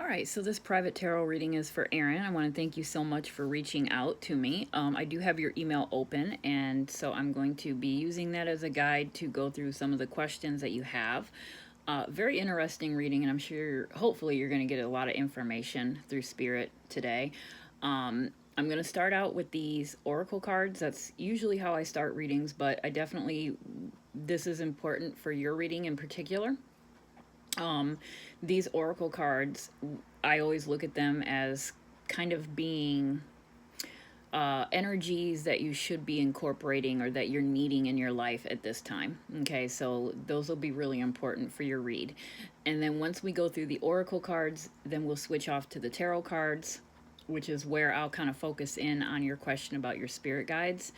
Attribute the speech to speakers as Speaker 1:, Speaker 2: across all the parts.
Speaker 1: All right, so this private tarot reading is for Erin. I want to thank you so much for reaching out to me. I do have your email open, and so I'm going to be using that as a guide to go through some of the questions that you have. Very interesting reading, and I'm sure, hopefully, you're going to get a lot of information through Spirit today. I'm going to start out with these oracle cards. That's usually how I start readings, but this is important for your reading in particular. These oracle cards, I always look at them as kind of being energies that you should be incorporating or that you're needing in your life at this time. Okay, so those will be really important for your read. And then once we go through the oracle cards, then we'll switch off to the tarot cards, which is where I'll kind of focus in on your question about your spirit guides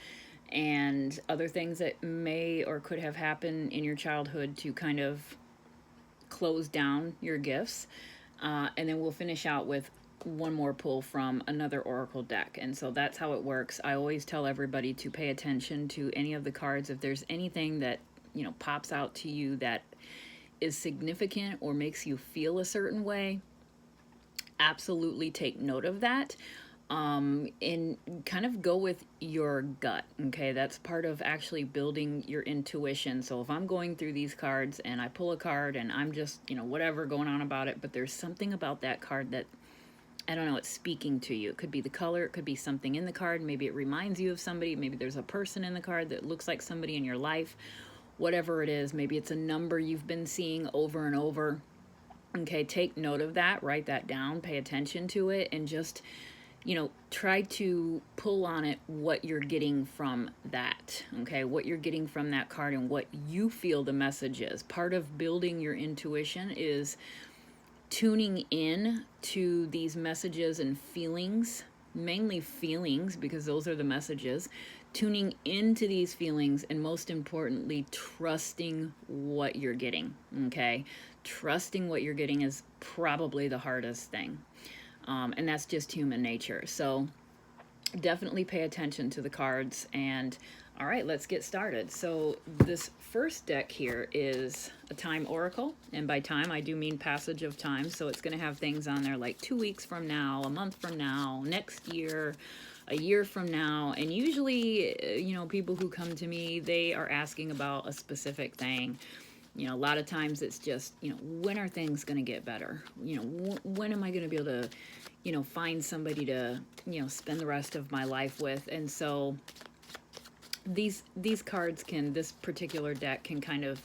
Speaker 1: and other things that may or could have happened in your childhood to kind of close down your gifts, and then we'll finish out with one more pull from another oracle deck. And so that's how it works. I always tell everybody to pay attention to any of the cards. If there's anything that pops out to you that is significant or makes you feel a certain way, absolutely take note of that. And kind of go with your gut. Okay, that's part of actually building your intuition. So if I'm going through these cards and I pull a card and I'm just whatever going on about it, but there's something about that card that, I don't know, it's speaking to you. It could be the color, it could be something in the card, maybe it reminds you of somebody, maybe there's a person in the card that looks like somebody in your life. Whatever it is, maybe it's a number you've been seeing over and over. Okay, take note of that, write that down, pay attention to it, and just try to pull on it what you're getting from that, okay? What you're getting from that card and what you feel the message is. Part of building your intuition is tuning in to these messages and feelings, mainly feelings, because those are the messages. Tuning into these feelings, and most importantly, trusting what you're getting, okay? Trusting what you're getting is probably the hardest thing. And that's just human nature. So definitely pay attention to the cards. And all right, let's get started. So this first deck here is a time oracle. And by time, I do mean passage of time. So it's going to have things on there like 2 weeks from now, a month from now, next year, a year from now. And usually, people who come to me, they are asking about a specific thing. A lot of times it's just, when are things going to get better? When am I going to be able to, find somebody to, spend the rest of my life with? And so these cards this particular deck can kind of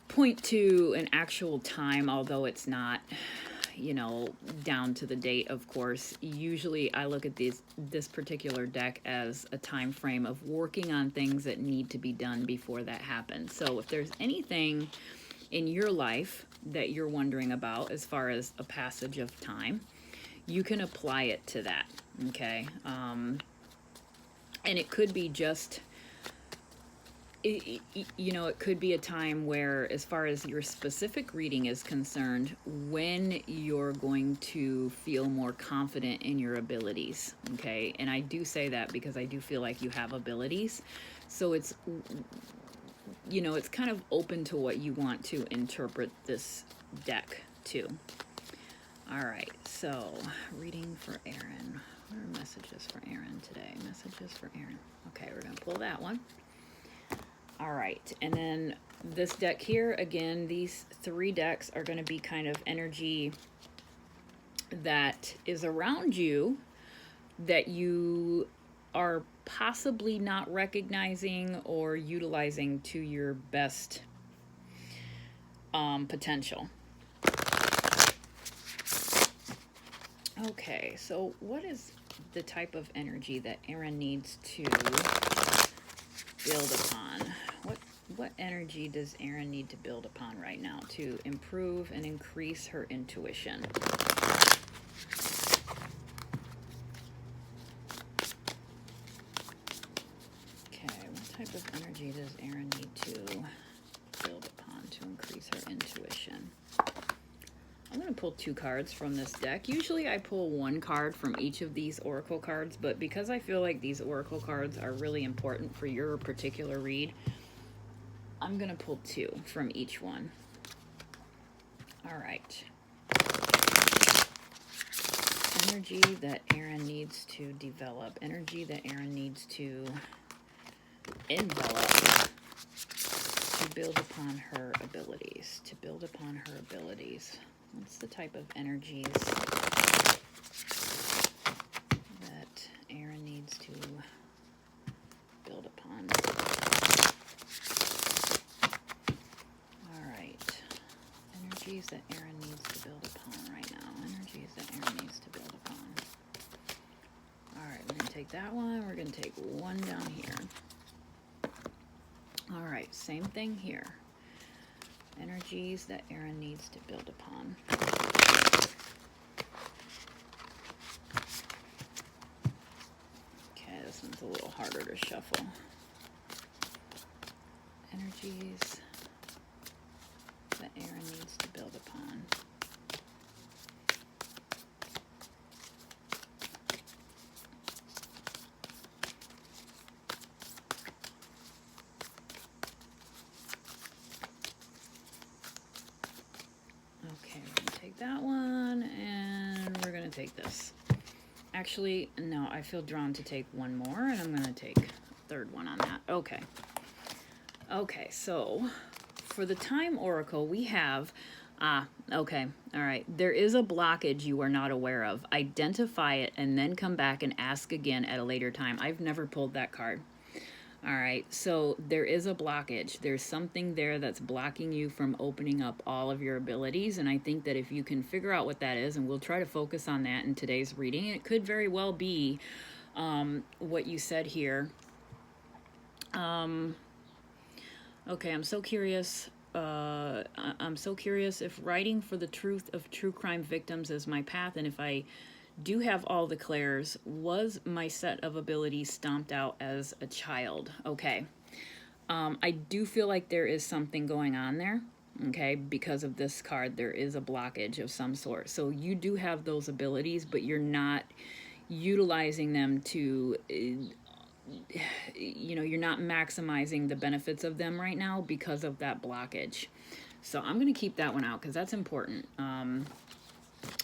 Speaker 1: point to an actual time, although it's not, down to the date, of course. Usually I look at this particular deck as a time frame of working on things that need to be done before that happens. So if there's anything in your life that you're wondering about as far as a passage of time, you can apply it to that, okay? And it could be just, it could be a time where, as far as your specific reading is concerned, when you're going to feel more confident in your abilities, okay? And I do say that because I do feel like you have abilities. So it's, it's kind of open to what you want to interpret this deck to. All right, so reading for Erin. What are messages for Erin today? Messages for Erin. Okay, we're going to pull that one. All right, and then this deck here, again, these 3 decks are going to be kind of energy that is around you that you are possibly not recognizing or utilizing to your best potential. Okay, so what is the type of energy that Erin needs to build upon? What energy does Erin need to build upon right now to improve and increase her intuition? Okay, what type of energy does Erin need to build upon to increase her intuition? I'm going to pull 2 cards from this deck. Usually I pull 1 card from each of these oracle cards, but because I feel like these oracle cards are really important for your particular read, I'm going to pull 2 from each one. All right. energy that Erin needs to develop, energy that Erin needs to envelop to build upon her abilities, What's the type of energies that Erin needs to build upon? All right. Energies that Erin needs to build upon right now. Energies that Erin needs to build upon. All right, we're going to take that one. We're going to take one down here. All right, same thing here. Energies that Erin needs to build upon. Okay, this one's a little harder to shuffle. Energies that Erin needs to build upon. Okay, we're going to take that one, and we're going to take this. Actually, no, I feel drawn to take one more, and I'm going to take a third one on that. Okay. Okay, so for the Time Oracle, we have, okay, all right. There is a blockage you are not aware of. Identify it and then come back and ask again at a later time. I've never pulled that card. All right, so there is a blockage. There's something there that's blocking you from opening up all of your abilities, and I think that if you can figure out what that is, and we'll try to focus on that in today's reading, it could very well be what you said here. Okay, I'm so curious. I'm so curious if writing for the truth of true crime victims is my path, and if I do have all the clairs, was my set of abilities stomped out as a child? Okay. I do feel like there is something going on there. Okay, because of this card, there is a blockage of some sort. So you do have those abilities, but you're not utilizing them to, you're not maximizing the benefits of them right now because of that blockage. So I'm going to keep that one out because that's important.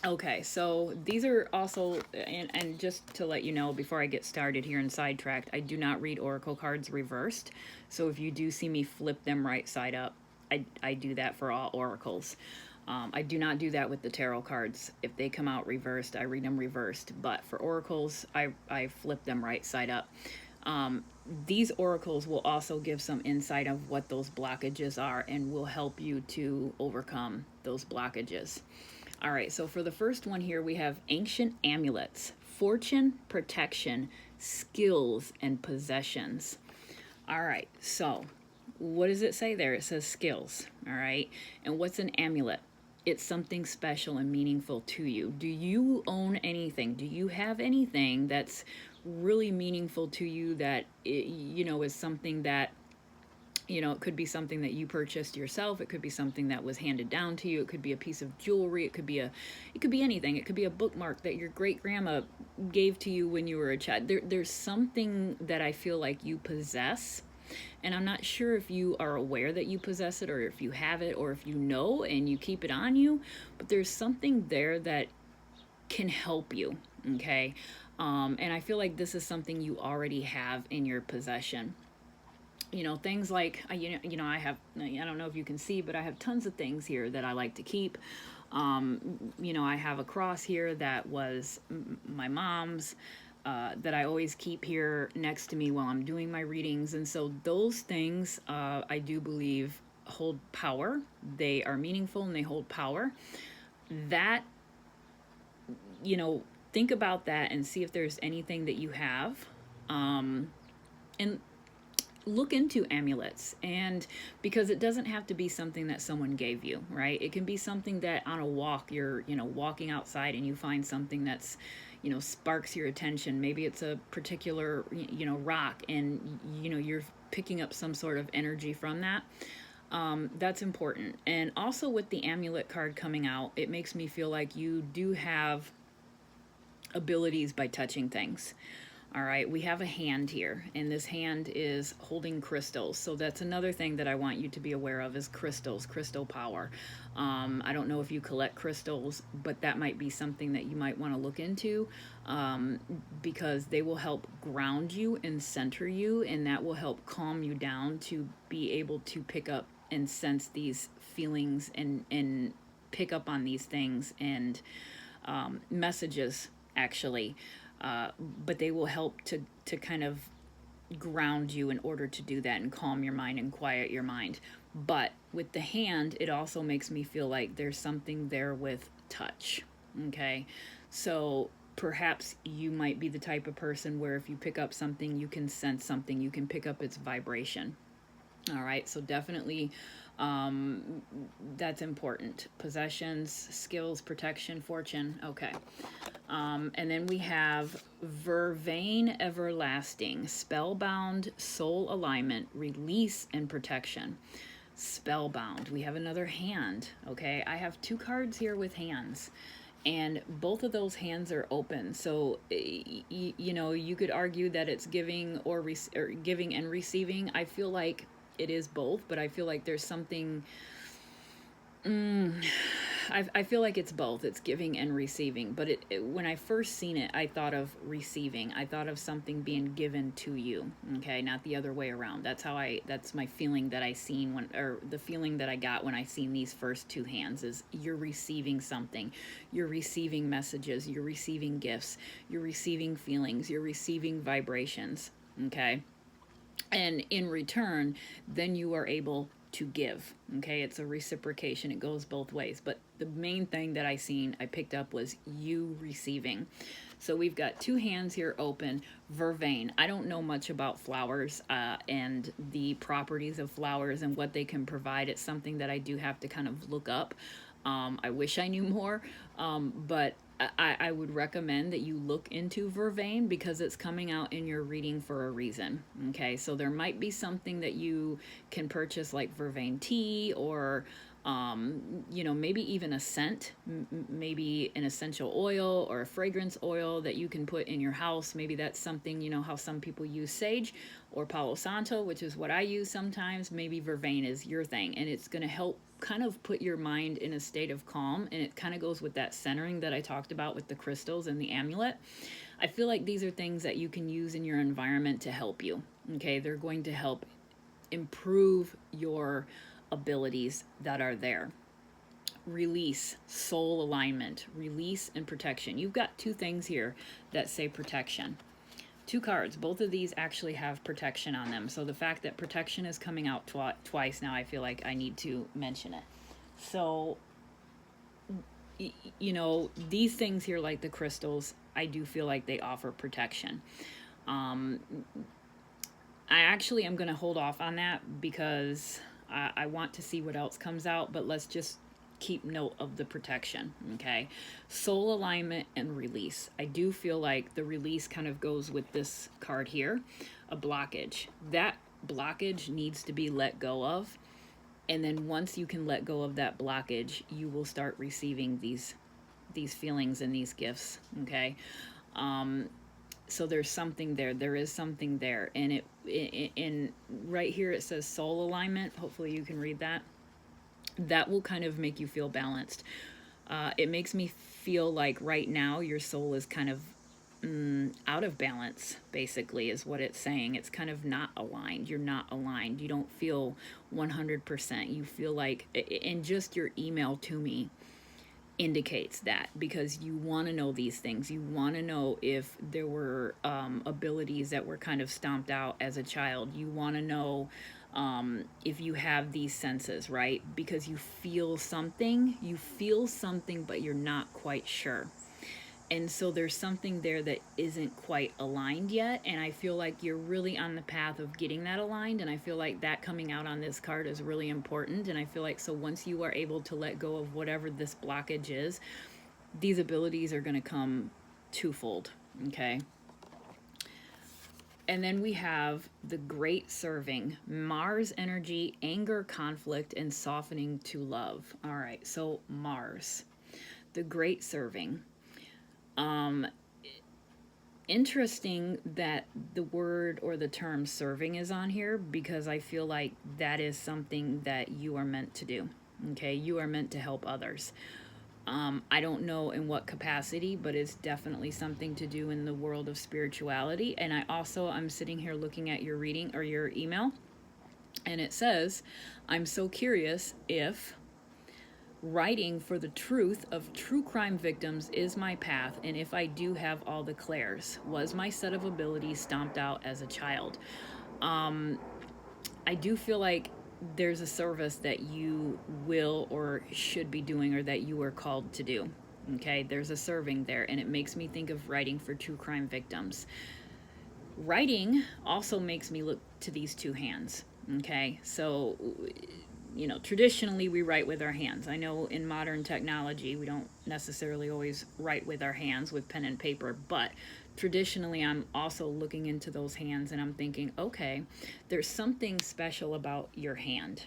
Speaker 1: Okay, so these are also, and just to let you know before I get started here and sidetracked, I do not read oracle cards reversed. So if you do see me flip them right side up, I do that for all oracles. I do not do that with the tarot cards. If they come out reversed, I read them reversed. But for oracles, I flip them right side up. These oracles will also give some insight of what those blockages are and will help you to overcome those blockages. All right, so for the first one here, we have ancient amulets, fortune, protection, skills, and possessions. All right, so what does it say there? It says skills, all right? And what's an amulet? It's something special and meaningful to you. Do you own anything? Do you have anything that's really meaningful to you that, is something that, it could be something that you purchased yourself. It could be something that was handed down to you. It could be a piece of jewelry. It could be anything. It could be a bookmark that your great grandma gave to you when you were a child. There's something that I feel like you possess, and I'm not sure if you are aware that you possess it, or if you have it, or if you know and you keep it on you. But there's something there that can help you. Okay, and I feel like this is something you already have in your possession. Things like, I have, I don't know if you can see, but I have tons of things here that I like to keep. I have a cross here that was my mom's, that I always keep here next to me while I'm doing my readings. And so those things, I do believe hold power. They are meaningful and they hold power. That, think about that and see if there's anything that you have. And look into amulets, and because it doesn't have to be something that someone gave you, right? It can be something that on a walk, you're, walking outside and you find something that's, sparks your attention. Maybe it's a particular, rock, and, you're picking up some sort of energy from that. That's important. And also with the amulet card coming out, it makes me feel like you do have abilities by touching things. All right, we have a hand here, and this hand is holding crystals. So that's another thing that I want you to be aware of is crystals, crystal power. I don't know if you collect crystals, but that might be something that you might want to look into, because they will help ground you and center you, and that will help calm you down to be able to pick up and sense these feelings and pick up on these things and messages, actually. But they will help to kind of ground you in order to do that and calm your mind and quiet your mind. But with the hand, it also makes me feel like there's something there with touch. Okay. So perhaps you might be the type of person where if you pick up something, you can sense something, you can pick up its vibration. All right. So definitely that's important. Possessions, skills, protection, fortune. Okay. And then we have Vervain Everlasting, Spellbound, Soul Alignment, Release, and Protection. Spellbound. We have another hand. Okay. I have two cards here with hands. And both of those hands are open. So, you know, you could argue that it's giving or giving and receiving. I feel like it is both, but I feel like there's something. I feel like it's both. It's giving and receiving. But when I first seen it, I thought of receiving. I thought of something being given to you. Okay, not the other way around. That's my feeling that I seen or the feeling that I got when I seen these first two hands is you're receiving something. You're receiving messages. You're receiving gifts. You're receiving feelings. You're receiving vibrations. Okay. And in return, then you are able to give. Okay, it's a reciprocation. It goes both ways. But the main thing that I picked up was you receiving. So we've got two hands here open. Vervain. I don't know much about flowers and the properties of flowers and what they can provide. It's something that I do have to kind of look up. I wish I knew more, but I would recommend that you look into Vervain because it's coming out in your reading for a reason. Okay, so there might be something that you can purchase like Vervain tea or you know, maybe even a scent, maybe an essential oil or a fragrance oil that you can put in your house. Maybe that's something, you know, how some people use sage or Palo Santo, which is what I use sometimes. Maybe Vervain is your thing, and it's going to help kind of put your mind in a state of calm, and it kind of goes with that centering that I talked about with the crystals and the amulet. I feel like these are things that you can use in your environment to help you. Okay, they're going to help improve your abilities that are there. Release, soul alignment, release, and protection. You've got two things here that say protection. Two cards. Both of these actually have protection on them. So the fact that protection is coming out twice now, I feel like I need to mention it. So, you know, these things here, like the crystals, I do feel like they offer protection. I actually am going to hold off on that because I want to see what else comes out, but let's just keep note of the protection. Okay, soul alignment and release. I do feel like the release kind of goes with this card here, a blockage. That blockage needs to be let go of, and then once you can let go of that blockage, you will start receiving these feelings and these gifts. Okay, so there's something there. There is something there, and in right here it says soul alignment. Hopefully you can read that. That will kind of make you feel balanced. It makes me feel like right now your soul is kind of out of balance, basically, is what it's saying. It's kind of not aligned. You're not aligned. You don't feel 100%. You feel like, and just your email to me indicates that, because you want to know these things. You want to know if there were abilities that were kind of stomped out as a child. You want to know if you have these senses, right? Because you feel something, but you're not quite sure. And so there's something there that isn't quite aligned yet. And I feel like you're really on the path of getting that aligned. And I feel like that coming out on this card is really important. And I feel like, so once you are able to let go of whatever this blockage is, these abilities are going to come twofold. Okay. And then we have the great serving, Mars energy, anger, conflict, and softening to love. All right. So Mars, the great serving. interesting that the word or the term serving is on here, because I feel like that is something that you are meant to do. Okay, you are meant to help others. I don't know in what capacity, but it's definitely something to do in the world of spirituality. And I'm sitting here looking at your reading or your email, and it says, I'm so curious if writing for the truth of true crime victims is my path, and if I do have all the clairs. Was my set of abilities stomped out as a child? I do feel like there's a service that you will or should be doing, or that you were called to do. Okay, there's a serving there, and it makes me think of writing for true crime victims. Writing also makes me look to these two hands. Okay, so traditionally we write with our hands. I know in modern technology we don't necessarily always write with our hands with pen and paper, but traditionally I'm also looking into those hands, and I'm thinking, okay, there's something special about your hand.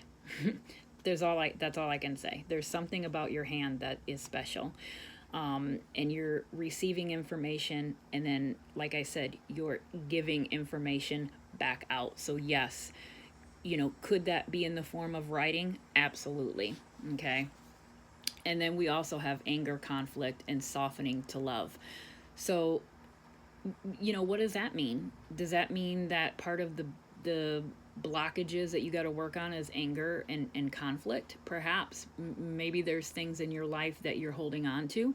Speaker 1: That's all I can say. There's something about your hand that is special. And you're receiving information, and then, like I said, you're giving information back out. So yes, could that be in the form of writing? Absolutely. Okay. And then we also have anger, conflict, and softening to love. So, what does that mean? Does that mean that part of the blockages that you got to work on is anger and conflict? Perhaps. Maybe there's things in your life that you're holding on to.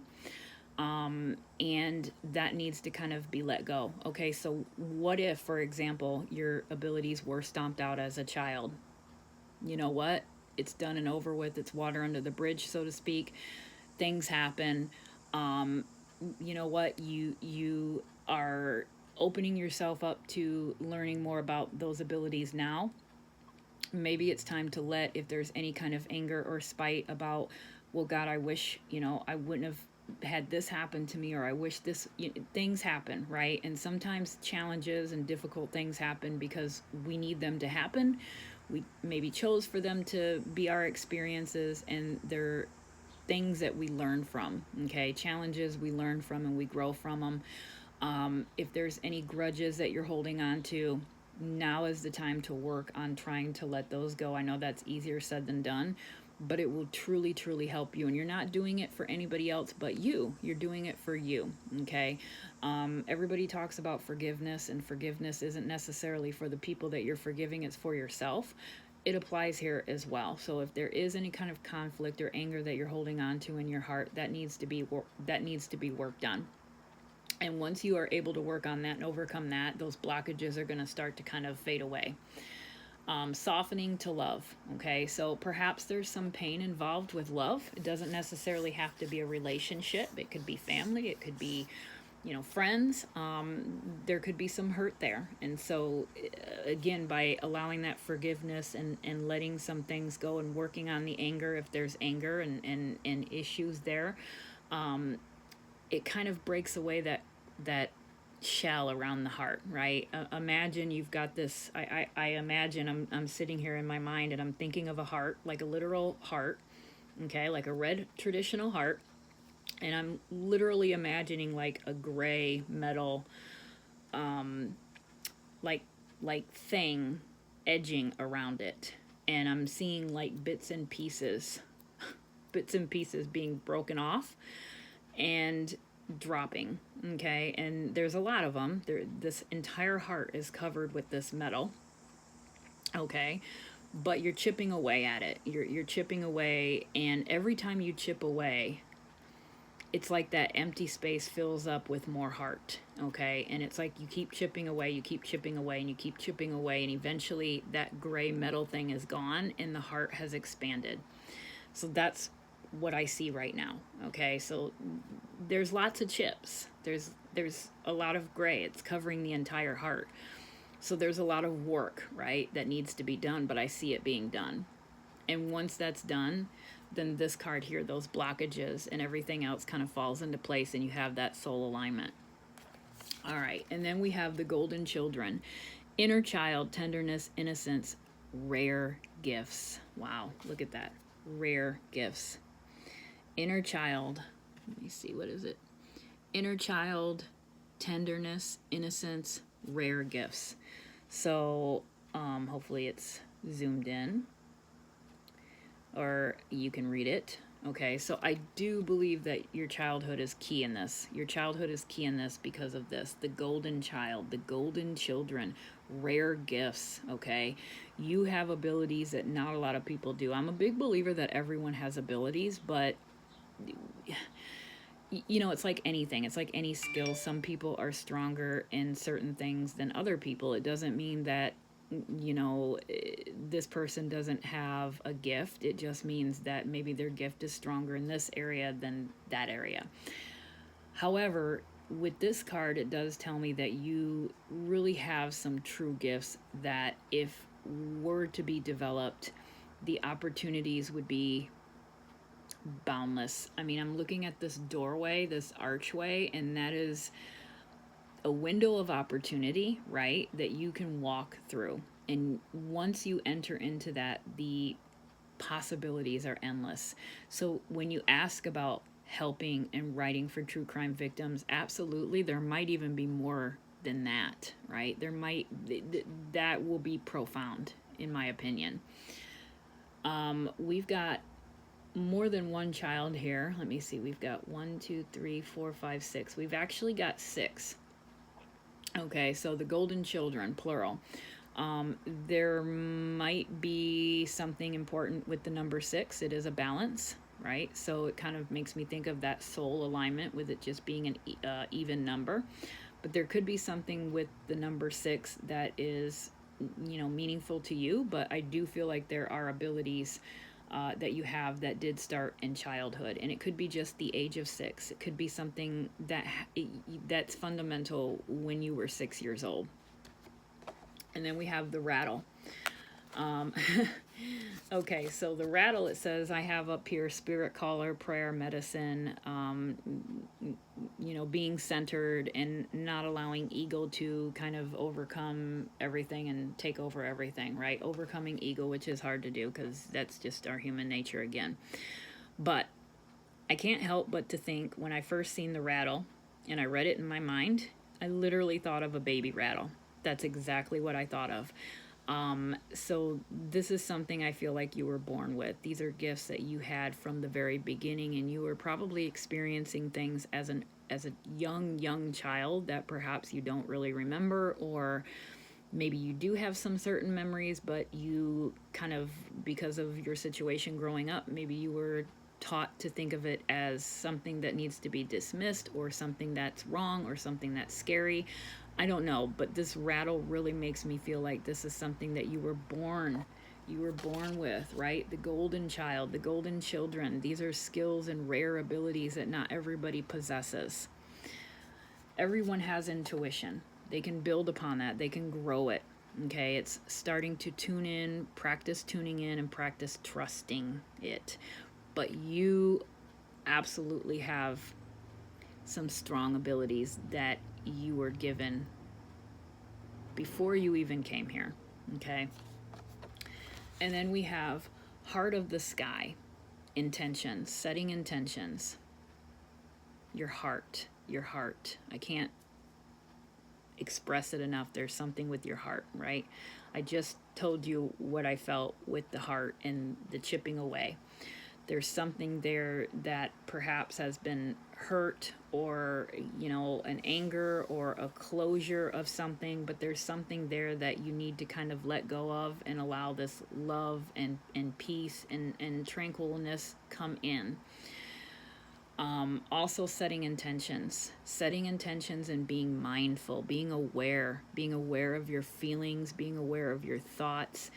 Speaker 1: And that needs to kind of be let go. Okay, so what if, for example, your abilities were stomped out as a child? You know what? It's done and over with. It's water under the bridge, so to speak. Things happen. You know what? You are opening yourself up to learning more about those abilities now. Maybe it's time to let, if there's any kind of anger or spite about, well, God, I wish, I wouldn't have had this happen to me, or I wish this, things happen, right? And sometimes challenges and difficult things happen because we need them to happen. We maybe chose for them to be our experiences, and they're things that we learn from. Okay, challenges we learn from and we grow from them. If there's any grudges that you're holding on to, now is the time to work on trying to let those go. I know that's easier said than done, but it will truly, truly help you. And you're not doing it for anybody else but you. You're doing it for you, okay? Everybody talks about forgiveness, and forgiveness isn't necessarily for the people that you're forgiving. It's for yourself. It applies here as well. So if there is any kind of conflict or anger that you're holding on to in your heart, that needs to be worked on. And once you are able to work on that and overcome that, those blockages are going to start to kind of fade away. Softening to love. Okay, so perhaps there's some pain involved with love. It doesn't necessarily have to be a relationship. It could be family. It could be, friends. There could be some hurt there. And so, again, by allowing that forgiveness and letting some things go and working on the anger, if there's anger and issues there, it kind of breaks away that shell around the heart, right? Imagine you've got this, I imagine I'm sitting here in my mind and I'm thinking of a heart, like a literal heart, okay, like a red traditional heart, and I'm literally imagining like a gray metal, like thing edging around it, and I'm seeing like bits and pieces being broken off and dropping. Okay, and there's a lot of them. This entire heart is covered with this metal. Okay, but you're chipping away at it. You're chipping away, and every time you chip away, it's like that empty space fills up with more heart. Okay, and it's like you keep chipping away, and you keep chipping away, and eventually that gray metal thing is gone, and the heart has expanded. So that's what I see right now. Okay, so there's lots of chips. There's a lot of gray. It's covering the entire heart. So there's a lot of work, right, that needs to be done, but I see it being done. And once that's done, then this card here, those blockages and everything else kind of falls into place, and you have that soul alignment. All right, and then we have the golden children. Inner child, tenderness, innocence, rare gifts. Wow, look at that. Rare gifts. Inner child, let me see, what is it? Inner child, tenderness, innocence, rare gifts. So hopefully it's zoomed in or you can read it. Okay, so I do believe that your childhood is key in this. Your childhood is key in this because of this. The golden child, the golden children, rare gifts, okay? You have abilities that not a lot of people do. I'm a big believer that everyone has abilities, but you know, it's like anything. It's like any skill. Some people are stronger in certain things than other people. It doesn't mean that, you know, this person doesn't have a gift. It just means that maybe their gift is stronger in this area than that area. However, with this card, it does tell me that you really have some true gifts that, if were to be developed, the opportunities would be boundless. I mean, I'm looking at this doorway, this archway, and that is a window of opportunity, right? That you can walk through. And once you enter into that, the possibilities are endless. So when you ask about helping and writing for true crime victims, absolutely, there might even be more than that, right? There might, that will be profound, in my opinion. We've got more than one child here. Let me see. We've got 1, 2, 3, 4, 5, 6. We've actually got 6. Okay, so the golden children, plural. There might be something important with the number 6. It is a balance, right? So it kind of makes me think of that soul alignment with it just being an even number. But there could be something with the number 6 that is, you know, meaningful to you. But I do feel like there are abilities that you have that did start in childhood, and it could be just the age of 6. It could be something that that's fundamental when you were 6 years old. And then we have the rattle. Okay, so the rattle, it says, I have up here spirit caller, prayer, medicine, you know, being centered and not allowing ego to kind of overcome everything and take over everything, right? Overcoming ego, which is hard to do because that's just our human nature again. But I can't help but to think, when I first seen the rattle and I read it in my mind, I literally thought of a baby rattle. That's exactly what I thought of. So this is something I feel like you were born with. These are gifts that you had from the very beginning, and you were probably experiencing things as a young child that perhaps you don't really remember, or maybe you do have some certain memories, but you kind of, because of your situation growing up, maybe you were taught to think of it as something that needs to be dismissed, or something that's wrong, or something that's scary. I don't know, but this rattle really makes me feel like this is something that you were born with, right? The golden child, the golden children. These are skills and rare abilities that not everybody possesses. Everyone has intuition. They can build upon that. They can grow it. Okay, it's starting to tune in, practice tuning in, and practice trusting it. But you absolutely have some strong abilities that you were given before you even came here. Okay, and then we have heart of the sky, intentions, setting intentions. Your heart. I can't express it enough. There's something with your heart, right? I just told you what I felt with the heart and the chipping away. There's something there that perhaps has been hurt, or, you know, an anger or a closure of something, but there's something there that you need to kind of let go of and allow this love and peace and tranquilness come in. Also setting intentions and being mindful, being aware of your feelings, being aware of your thoughts,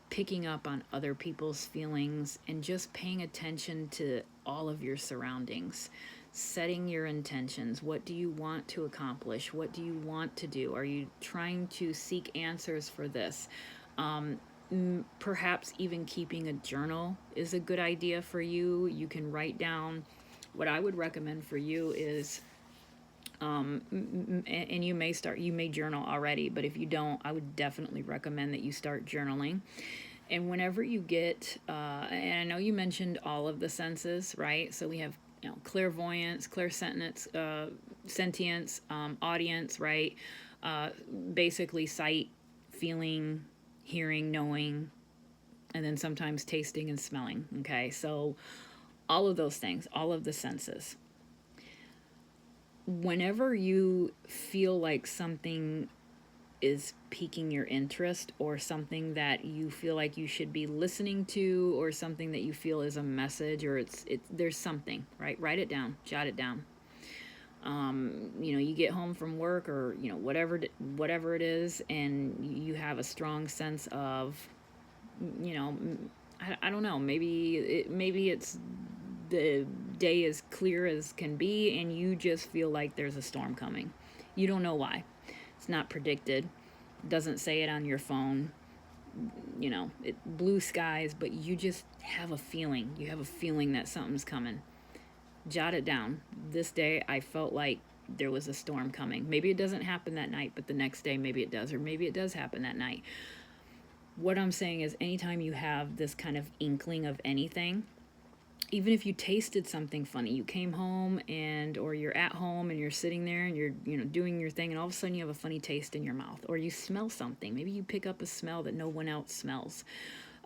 Speaker 1: picking up on other people's feelings, and just paying attention to all of your surroundings. Setting your intentions. What do you want to accomplish? What do you want to do? Are you trying to seek answers for this? Perhaps even keeping a journal is a good idea for you. You can write down. What I would recommend for you is, and you may journal already, but if you don't, I would definitely recommend that you start journaling. And whenever you get, and I know you mentioned all of the senses, right? So we have, you know, clairvoyance, clairsentience, sentience, audience, right? Uh, Basically, sight, feeling, hearing, knowing, and then sometimes tasting and smelling. Okay, so all of those things, all of the senses. Whenever you feel like something is piquing your interest, or something that you feel like you should be listening to, or something that you feel is a message, or it's there's something, right? Write it down, jot it down. You get home from work, or whatever it is, and you have a strong sense of, you know, I don't know, maybe it's the day is clear as can be, and you just feel like there's a storm coming. You don't know why. It's not predicted. It doesn't say it on your phone. Blue skies, but you just have a feeling. You have a feeling that something's coming. Jot it down. This day, I felt like there was a storm coming. Maybe it doesn't happen that night, but the next day, maybe it does, or maybe it does happen that night. What I'm saying is, anytime you have this kind of inkling of anything, even if you tasted something funny, you came home or you're at home and you're sitting there and you're doing your thing, and all of a sudden you have a funny taste in your mouth, or you smell something, maybe you pick up a smell that no one else smells,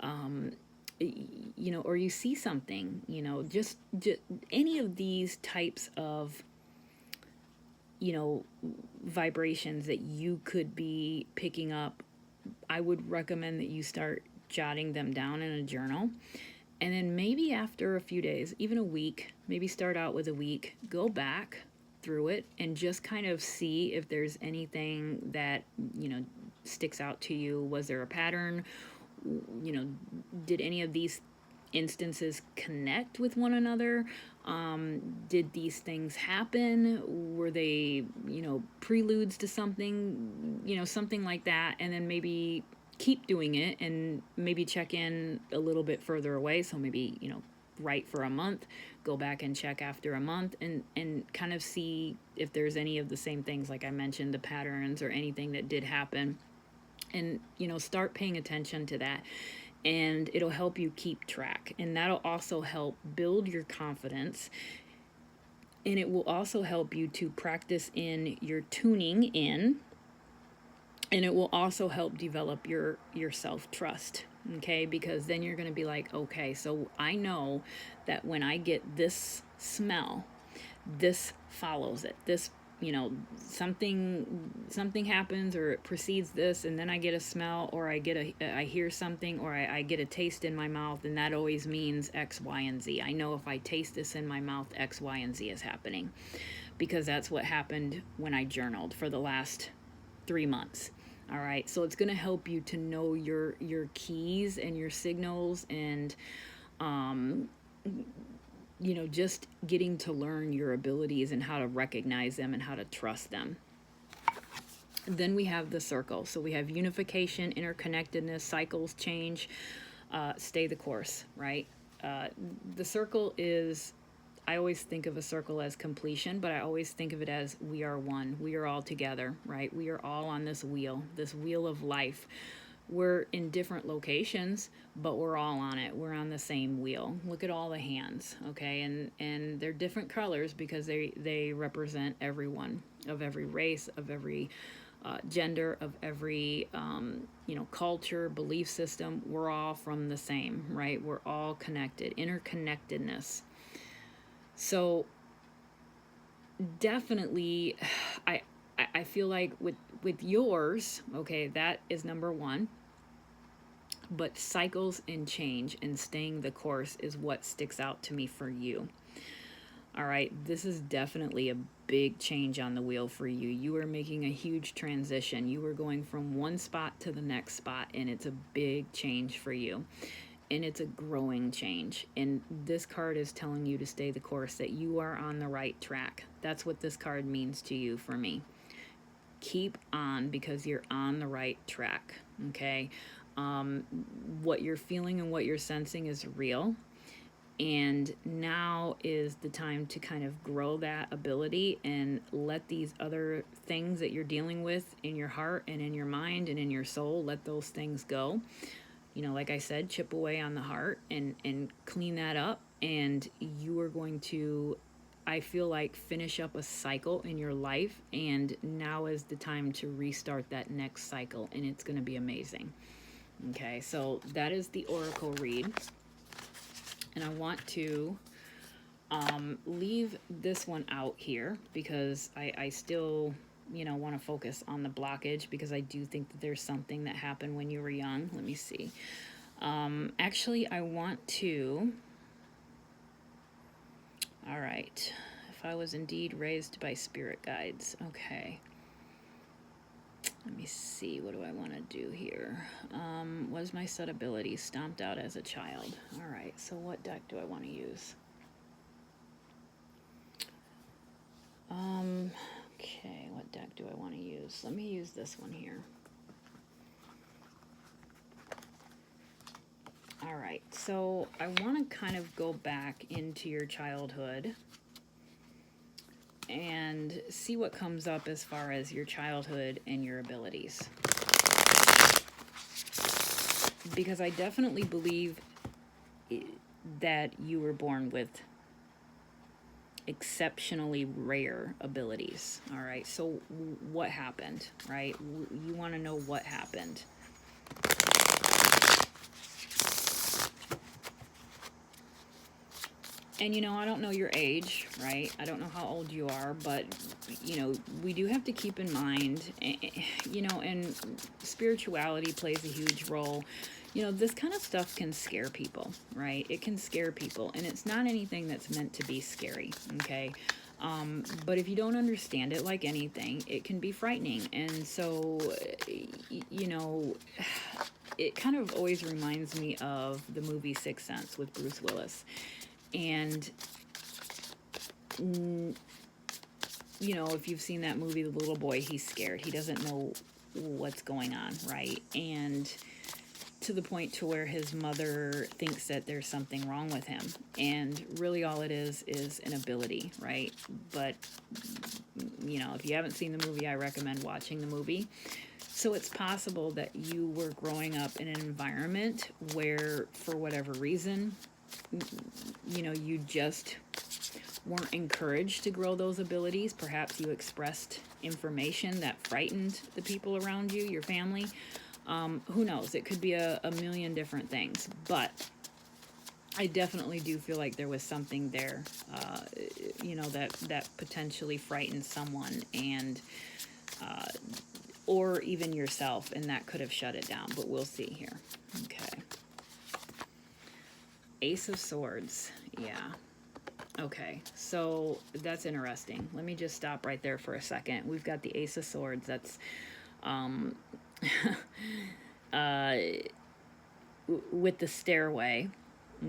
Speaker 1: or you see something, just any of these types of vibrations that you could be picking up. I would recommend that you start jotting them down in a journal. And then maybe after a few days, even a week, maybe start out with a week, go back through it and just kind of see if there's anything that, sticks out to you. Was there a pattern? Did any of these instances connect with one another? Did these things happen? Were they, preludes to something, something like that? And then maybe keep doing it, and maybe check in a little bit further away. So maybe, write for a month, go back and check after a month, and kind of see if there's any of the same things, like I mentioned, the patterns or anything that did happen. And, start paying attention to that. And it'll help you keep track. And that'll also help build your confidence. And it will also help you to practice in your tuning in. And it will also help develop your self-trust. Okay, because then you're going to be like, okay, so I know that when I get this smell, this follows it. This, something happens, or it precedes this, and then I get a smell, or I hear something, or I get a taste in my mouth, and that always means X, Y, and Z. I know if I taste this in my mouth, X, Y, and Z is happening, because that's what happened when I journaled for the last 3 months. All right, so it's going to help you to know your keys and your signals, and just getting to learn your abilities and how to recognize them and how to trust them. Then we have the circle. So we have unification, interconnectedness, cycles, change, stay the course, right? The circle is, I always think of a circle as completion, but I always think of it as we are one. We are all together, right? We are all on this wheel of life. We're in different locations, but we're all on it. We're on the same wheel. Look at all the hands, okay? And they're different colors because they represent everyone, of every race, of every gender, of every culture, belief system. We're all from the same, right? We're all connected. Interconnectedness. So definitely, I feel like with yours, okay, that is number one. But cycles and change and staying the course is what sticks out to me for you. All right, this is definitely a big change on the wheel for you. You are making a huge transition. You are going from one spot to the next spot, and it's a big change for you. And it's a growing change. And this card is telling you to stay the course, that you are on the right track. That's what this card means to you for me. Keep on, because you're on the right track, okay? What you're feeling and what you're sensing is real. And now is the time to kind of grow that ability and let these other things that you're dealing with in your heart and in your mind and in your soul, let those things go. Like I said, chip away on the heart and clean that up. And you are going to I feel like finish up a cycle in your life, and now is the time to restart that next cycle, and it's going to be amazing. Okay, so that is the oracle read, and I want to leave this one out here because I still, want to focus on the blockage, because I do think that there's something that happened when you were young. Let me see. Actually, I want to. All right. If I was indeed raised by spirit guides. Okay. Let me see. What do I want to do here? Was my set ability stomped out as a child? All right. So what deck do I want to use? Okay. What deck do I want to use? Let me use this one here. All right. So I want to kind of go back into your childhood and see what comes up as far as your childhood and your abilities. Because I definitely believe that you were born with exceptionally rare abilities. All right, so what happened, right? You want to know what happened. And, I don't know your age, right? I don't know how old you are, but, we do have to keep in mind, and spirituality plays a huge role. This kind of stuff can scare people, right? It can scare people, and it's not anything that's meant to be scary, okay? But if you don't understand it, like anything, it can be frightening. And so, it kind of always reminds me of the movie Sixth Sense with Bruce Willis. And, if you've seen that movie, the little boy, he's scared. He doesn't know what's going on, right? And to the point to where his mother thinks that there's something wrong with him. And really all it is an ability, right? But, if you haven't seen the movie, I recommend watching the movie. So it's possible that you were growing up in an environment where, for whatever reason, you just weren't encouraged to grow those abilities. Perhaps you expressed information that frightened the people around you, your family. Who knows? It could be a million different things. But I definitely do feel like there was something there, that potentially frightened someone, and or even yourself, and that could have shut it down. But we'll see here. Okay. Ace of Swords. Yeah. Okay, so that's interesting. Let me just stop right there for a second. We've got the Ace of Swords. That's with the stairway,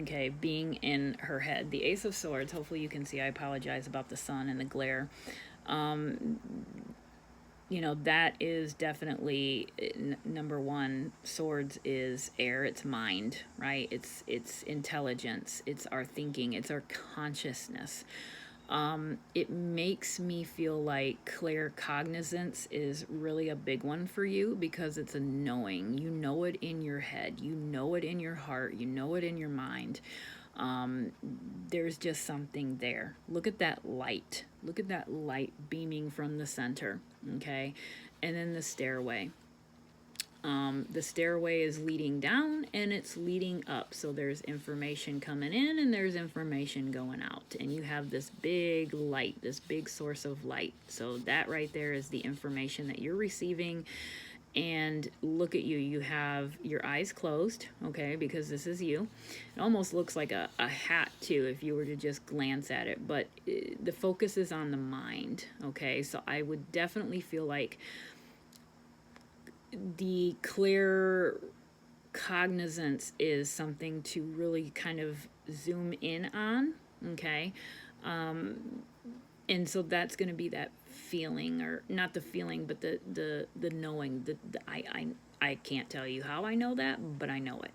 Speaker 1: okay, being in her head. The Ace of Swords, hopefully you can see, I apologize about the sun and the glare. That is definitely number one. Swords is air, it's mind, right? It's intelligence, it's our thinking, it's our consciousness. It makes me feel like clear cognizance is really a big one for you, because it's a knowing. You know it in your head, you know it in your heart, you know it in your mind. There's just something there. Look at that light. Look at that light beaming from the center, okay? And then the stairway. The stairway is leading down and it's leading up. So there's information coming in and there's information going out. And you have this big light, this big source of light. So that right there is the information that you're receiving. And look at you. You have your eyes closed, okay, because this is you. It almost looks like a hat, too, if you were to just glance at it. But the focus is on the mind, okay? So I would definitely feel like the clear cognizance is something to really kind of zoom in on, okay? And so that's going to be that feeling, or not the feeling, but the knowing. I can't tell you how I know that, but I know it,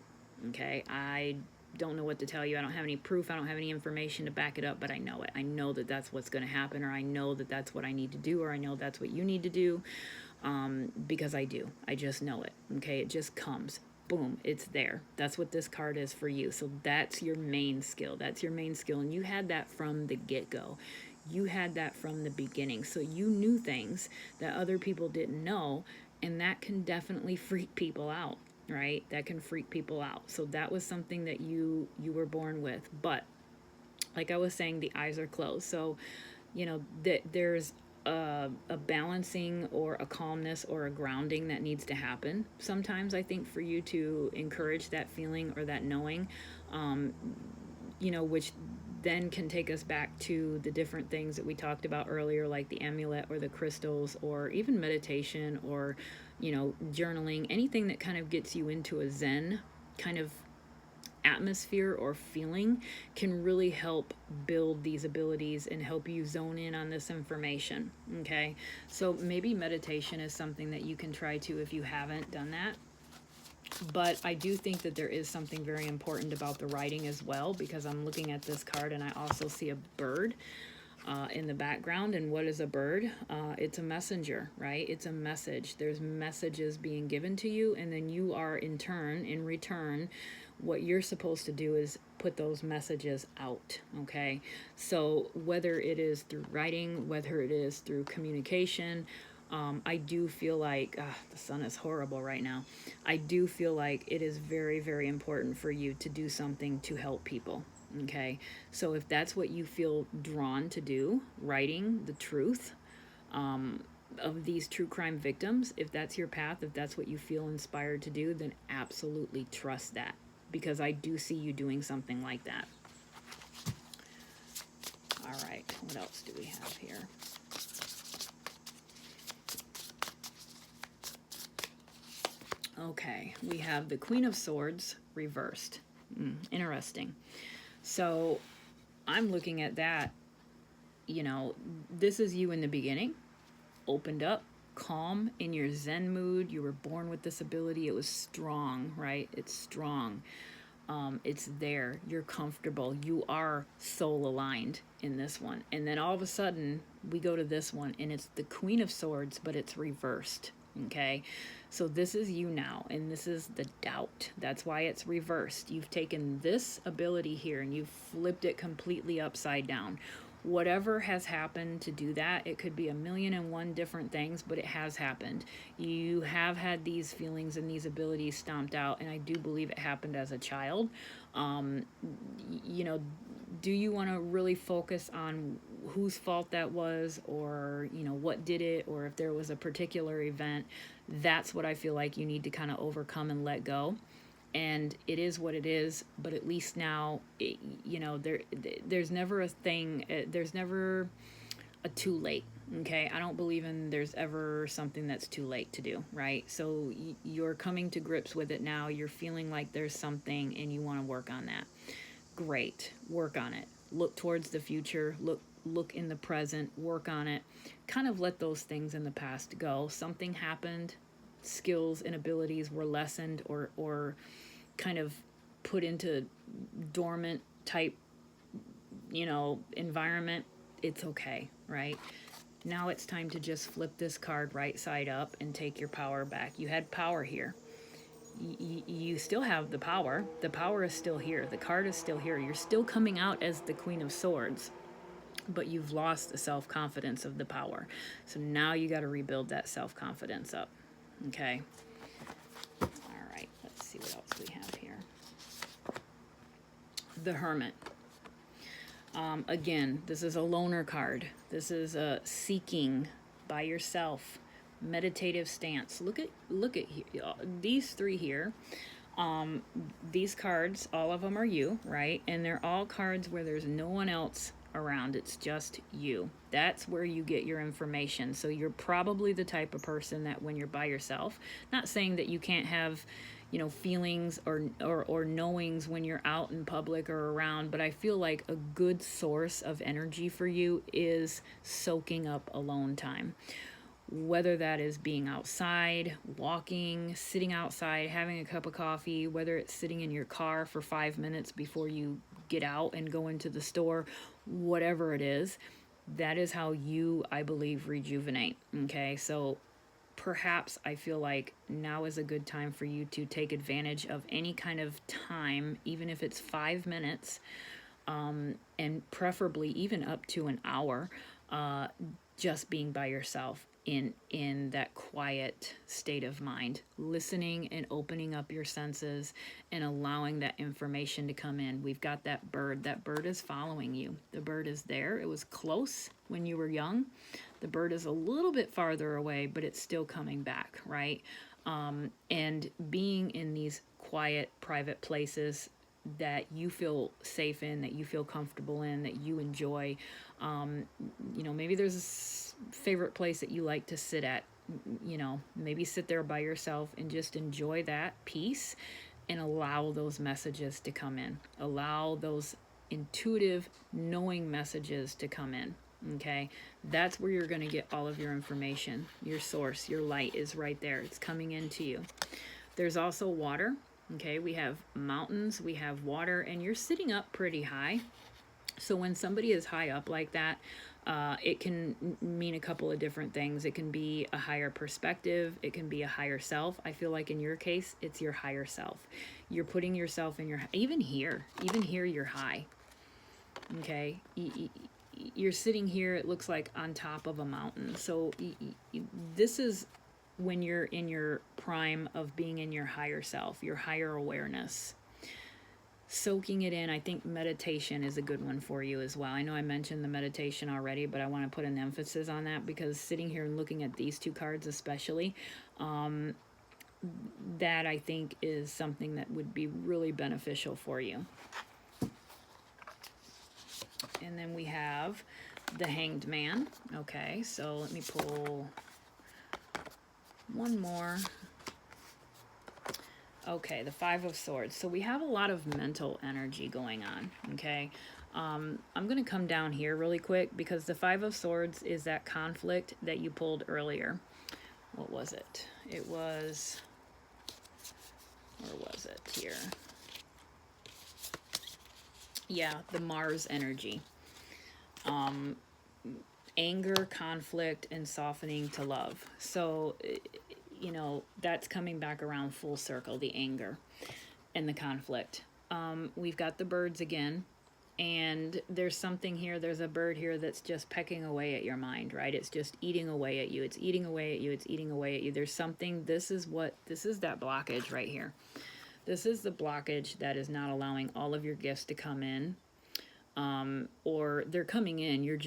Speaker 1: okay? I don't know what to tell you. I don't have any proof. I don't have any information to back it up, but I know it. I know that that's what's going to happen, or I know that that's what I need to do, or I know that's what you need to do, because I do. I just know it, okay? It just comes. Boom, it's there. That's what this card is for you. So that's your main skill. That's your main skill. And you had that from the get-go. You had that from the beginning. So you knew things that other people didn't know, and that can definitely freak people out, right? That can freak people out. So that was something that you were born with. But like I was saying, the eyes are closed. So, there's a balancing or a calmness or a grounding that needs to happen sometimes, I think, for you to encourage that feeling or that knowing, um, which then can take us back to the different things that we talked about earlier, like the amulet or the crystals or even meditation or, journaling, anything that kind of gets you into a Zen kind of atmosphere or feeling can really help build these abilities and help you zone in on this information. Okay, so maybe meditation is something that you can try to if you haven't done that. But I do think that there is something very important about the writing as well, because I'm looking at this card and I also see a bird in the background. And what is a bird? It's a messenger, right? It's a message. There's messages being given to you, and then you are in return, what you're supposed to do is put those messages out. Okay, so whether it is through writing, whether it is through communication, I do feel like the sun is horrible right now. I do feel like it is very, very important for you to do something to help people. Okay, so if that's what you feel drawn to do, writing the truth of these true crime victims, if that's your path, if that's what you feel inspired to do, then absolutely trust that, because I do see you doing something like that. All right, what else do we have here? Okay, we have the Queen of Swords reversed. Interesting. So I'm looking at that, this is you in the beginning, opened up, calm, in your Zen mood. You were born with this ability. It was strong, right? It's strong. It's there. You're comfortable. You are soul aligned in this one. And then all of a sudden, we go to this one, and it's the Queen of Swords, but it's reversed. Okay, so this is you now, and this is the doubt. That's why it's reversed. You've taken this ability here and you've flipped it completely upside down. Whatever has happened to do that, it could be a million and one different things, but it has happened. You have had these feelings and these abilities stomped out, and I do believe it happened as a child. Do you want to really focus on whose fault that was, or what did it, or if there was a particular event? That's what I feel like you need to kind of overcome and let go. And it is what it is, but at least now there's never a thing, there's never a too late. Okay, I don't believe in there's ever something that's too late to do, right? So you're coming to grips with it now. You're feeling like there's something and you want to work on that. Great, work on it. Look towards the future. Look in the present. Work on it. Kind of let those things in the past go. Something happened. Skills and abilities were lessened or kind of put into dormant type environment. It's okay, right? Now it's time to just flip this card right side up and take your power back. You had power here. You still have the power. The power is still here. The card is still here. You're still coming out as the Queen of Swords, but you've lost the self-confidence of the power. So now you got to rebuild that self-confidence up. Okay. All right. Let's see what else we have here. The Hermit. Again, this is a loner card. This is a seeking by yourself, meditative stance. Look at these three here. These cards, all of them are you, right? And they're all cards where there's no one else around. It's just you. That's where you get your information. So you're probably the type of person that when you're by yourself, not saying that you can't have feelings or knowings when you're out in public or around, but I feel like a good source of energy for you is soaking up alone time. Whether that is being outside, walking, sitting outside, having a cup of coffee, whether it's sitting in your car for 5 minutes before you get out and go into the store, whatever it is, that is how you, I believe, rejuvenate. Okay, so perhaps I feel like now is a good time for you to take advantage of any kind of time, even if it's 5 minutes, and preferably even up to an hour, just being by yourself in that quiet state of mind, listening and opening up your senses and allowing that information to come in. We've got that bird. That bird is following you. The bird is there. It was close when you were young. The bird is a little bit farther away, but it's still coming back, right? And being in these quiet, private places that you feel safe in, that you feel comfortable in, that you enjoy. Maybe there's a favorite place that you like to sit at. Maybe sit there by yourself and just enjoy that peace and allow those messages to come in. Allow those intuitive, knowing messages to come in. Okay, that's where you're going to get all of your information. Your source, your light is right there. It's coming into you. There's also water. Okay, we have mountains, we have water, and you're sitting up pretty high. So when somebody is high up like that, it can mean a couple of different things. It can be a higher perspective. It can be a higher self. I feel like in your case, it's your higher self. You're putting yourself in your, even here you're high. Okay, you're sitting here, it looks like on top of a mountain. So this is when you're in your prime of being in your higher self, your higher awareness. Soaking it in. I think meditation is a good one for you as well. I know I mentioned the meditation already, but I want to put an emphasis on that because sitting here and looking at these two cards especially, that I think is something that would be really beneficial for you. And then we have the Hanged Man. Okay, so let me pull one more. Okay, the Five of Swords. So we have a lot of mental energy going on, okay? I'm going to come down here really quick because the Five of Swords is that conflict that you pulled earlier. What was it? It was... Where was it? Here. Yeah, the Mars energy. Anger, conflict, and softening to love. So, that's coming back around full circle, the anger and the conflict. We've got the birds again, and there's something here. There's a bird here that's just pecking away at your mind, right? It's just eating away at you. It's eating away at you. It's eating away at you. There's something, this is that blockage right here. This is the blockage that is not allowing all of your gifts to come in, or they're coming in. You're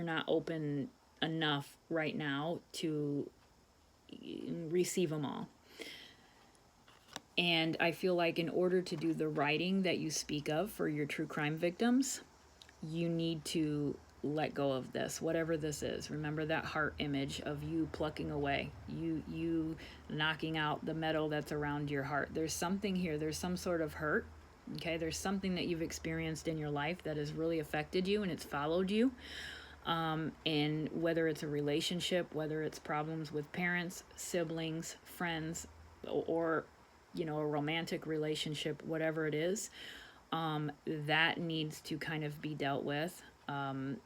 Speaker 1: not open enough right now to receive them all. And I feel like in order to do the writing that you speak of for your true crime victims, you need to let go of this, whatever this is. Remember that heart image of you plucking away, you knocking out the metal that's around your heart. There's something here. There's some sort of hurt. Okay, there's something that you've experienced in your life that has really affected you and it's followed you. And whether it's a relationship, whether it's problems with parents, siblings, friends, or a romantic relationship, whatever it is, that needs to kind of be dealt with. And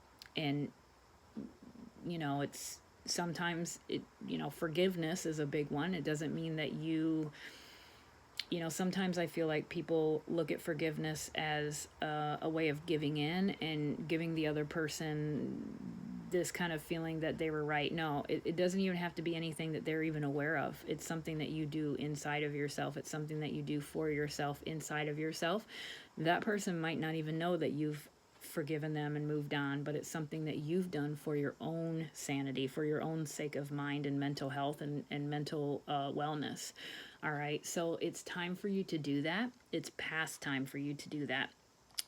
Speaker 1: it's sometimes forgiveness is a big one. It doesn't mean that sometimes I feel like people look at forgiveness as a way of giving in and giving the other person this kind of feeling that they were right. No, it doesn't even have to be anything that they're even aware of. It's something that you do inside of yourself. It's something that you do for yourself inside of yourself. That person might not even know that you've forgiven them and moved on, but it's something that you've done for your own sanity, for your own sake of mind and mental health and mental wellness. All right, so it's time for you to do that. It's past time for you to do that.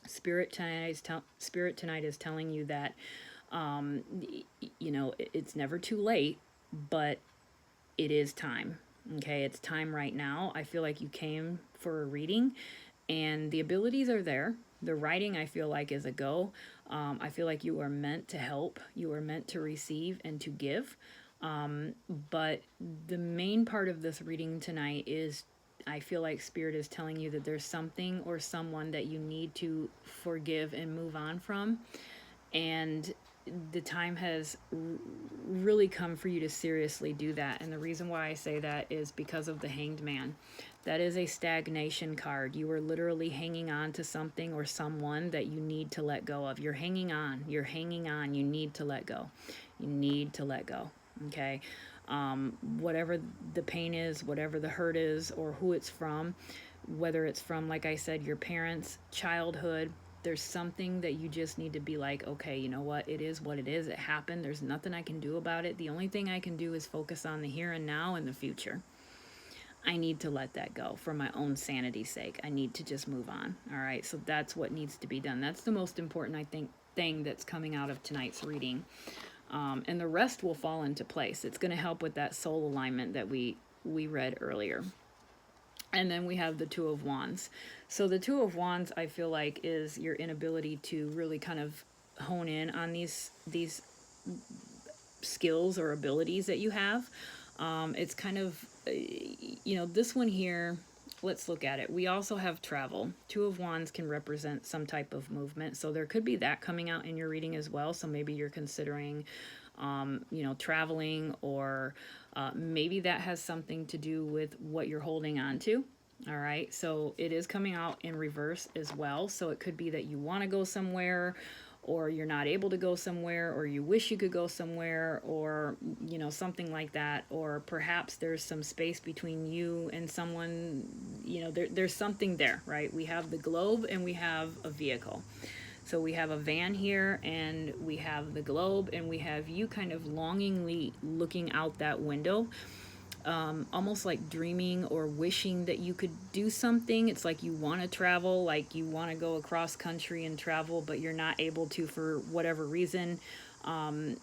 Speaker 1: Spirit tonight is telling you that, it's never too late, but it is time. Okay, it's time right now. I feel like you came for a reading, and the abilities are there. The writing, I feel like, is a go. I feel like you are meant to help. You are meant to receive and to give. But the main part of this reading tonight is, I feel like Spirit is telling you that there's something or someone that you need to forgive and move on from. And the time has really come for you to seriously do that. And the reason why I say that is because of the Hanged Man. That is a stagnation card. You are literally hanging on to something or someone that you need to let go of. You're hanging on. You're hanging on. You need to let go. You need to let go. Okay? Whatever the pain is, whatever the hurt is, or who it's from, whether it's from, like I said, your parents, childhood, there's something that you just need to be like, okay, you know what? It is what it is. It happened. There's nothing I can do about it. The only thing I can do is focus on the here and now and the future. I need to let that go for my own sanity's sake. I need to just move on. All right. So that's what needs to be done. That's the most important, I think, thing that's coming out of tonight's reading. And the rest will fall into place. It's going to help with that soul alignment that we read earlier. And then we have the Two of Wands. So the Two of Wands, I feel like, is your inability to really kind of hone in on these skills or abilities that you have. It's kind of, this one here, let's look at it. We also have travel. Two of Wands can represent some type of movement. So there could be that coming out in your reading as well. So maybe you're considering, traveling, or maybe that has something to do with what you're holding on to. All right. So it is coming out in reverse as well. So it could be that you want to go somewhere, or you're not able to go somewhere, or you wish you could go somewhere, or, something like that. Or perhaps there's some space between you and someone, there's something there, right? We have the globe and we have a vehicle. So we have a van here, and we have the globe, and we have you kind of longingly looking out that window, almost like dreaming or wishing that you could do something. It's like you want to travel, like you want to go across country and travel, but you're not able to for whatever reason, and